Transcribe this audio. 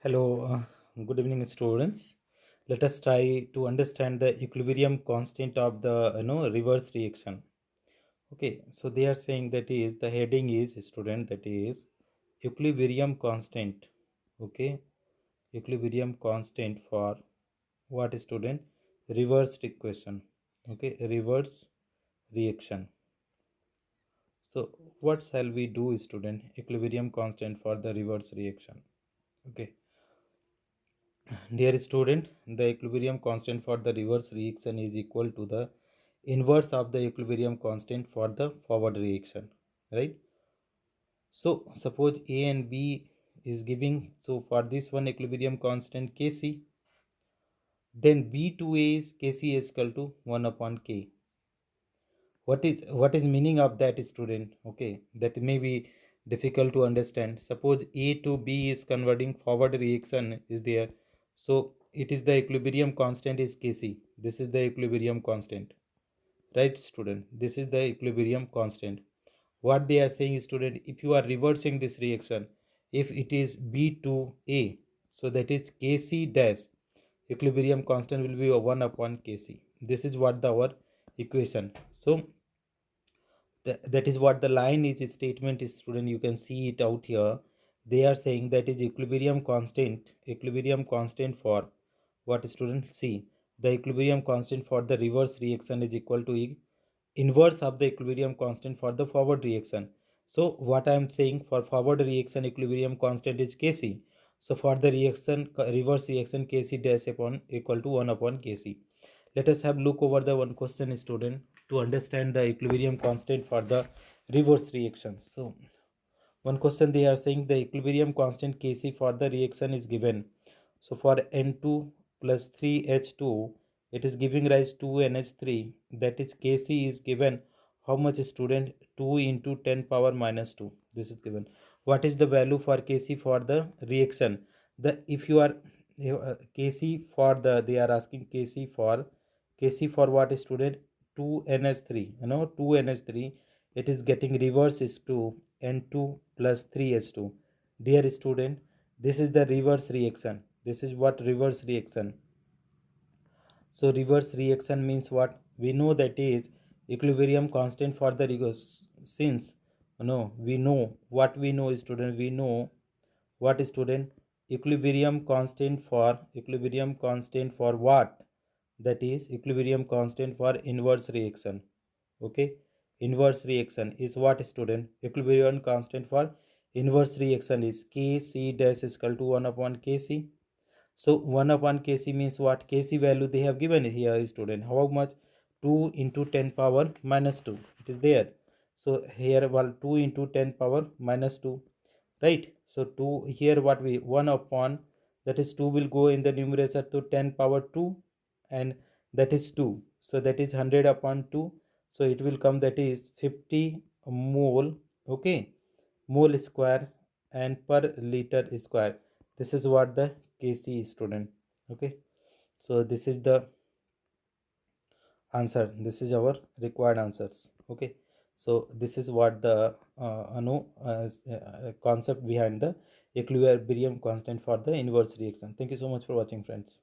Hello, good evening, students. Let us try to understand the equilibrium constant of the reverse reaction. Okay, so they are saying that is the heading is student, that is equilibrium constant. Okay, equilibrium constant for what student? Reversed equation. Okay, reverse reaction. So what shall we do, student? Equilibrium constant for the reverse reaction. Okay. Dear student, the equilibrium constant for the reverse reaction is equal to the inverse of the equilibrium constant for the forward reaction, right? So suppose A and B is giving, so for this one equilibrium constant Kc, then B2A is Kc is equal to 1 upon K. What is meaning of that, student? Okay, that may be difficult to understand. Suppose A to B is converting, forward reaction is there, so it is the equilibrium constant is Kc. This is the equilibrium constant, right, student? This is the equilibrium constant. What they are saying, student, if you are reversing this reaction, if it is B to A, so that is Kc dash, equilibrium constant will be 1 upon Kc. This is what our equation. So that is what the line is statement is, student. You can see it out here. They are saying that is equilibrium constant for what, student? See, the equilibrium constant for the reverse reaction is equal to inverse of the equilibrium constant for the forward reaction. So what I am saying, for forward reaction equilibrium constant is Kc. So for the reverse reaction, Kc dash upon equal to 1 upon Kc. Let us have look over the one question, student, to understand the equilibrium constant for the reverse reaction. So one question they are saying, the equilibrium constant Kc for the reaction is given. So for N2 plus 3H2, it is giving rise to NH3. That is Kc is given how much, student? 2 into 10 power minus 2. This is given. What is the value for Kc for the reaction? The if you are Kc for the, they are asking Kc for what, student? 2NH3. 2NH3. It is getting reverse is to N2 plus 3H2. Dear student, this is the reverse reaction. This is what reverse reaction. So reverse reaction means what? We know that is equilibrium constant for the reverse. Since we know what we know, student. We know what, student? Equilibrium constant for what? That is equilibrium constant for inverse reaction. Okay, inverse reaction is what, student? Equilibrium constant for inverse reaction is Kc dash is equal to 1 upon Kc. So 1 upon Kc means what? Kc value they have given here, student. How much? 2 into 10 power minus 2. It is there. So here, well, 2 into 10 power minus 2. Right? So 2 here, what we 1 upon, that is 2 will go in the numerator to 10 power 2, and that is 2. So that is 100 upon 2. So it will come, that is 50 mole. Okay, mole square and per liter square. This is what the Kc is, student. Okay, so this is the answer. This is our required answers. Okay, so this is what the concept behind the equilibrium constant for the inverse reaction. Thank you so much for watching, friends.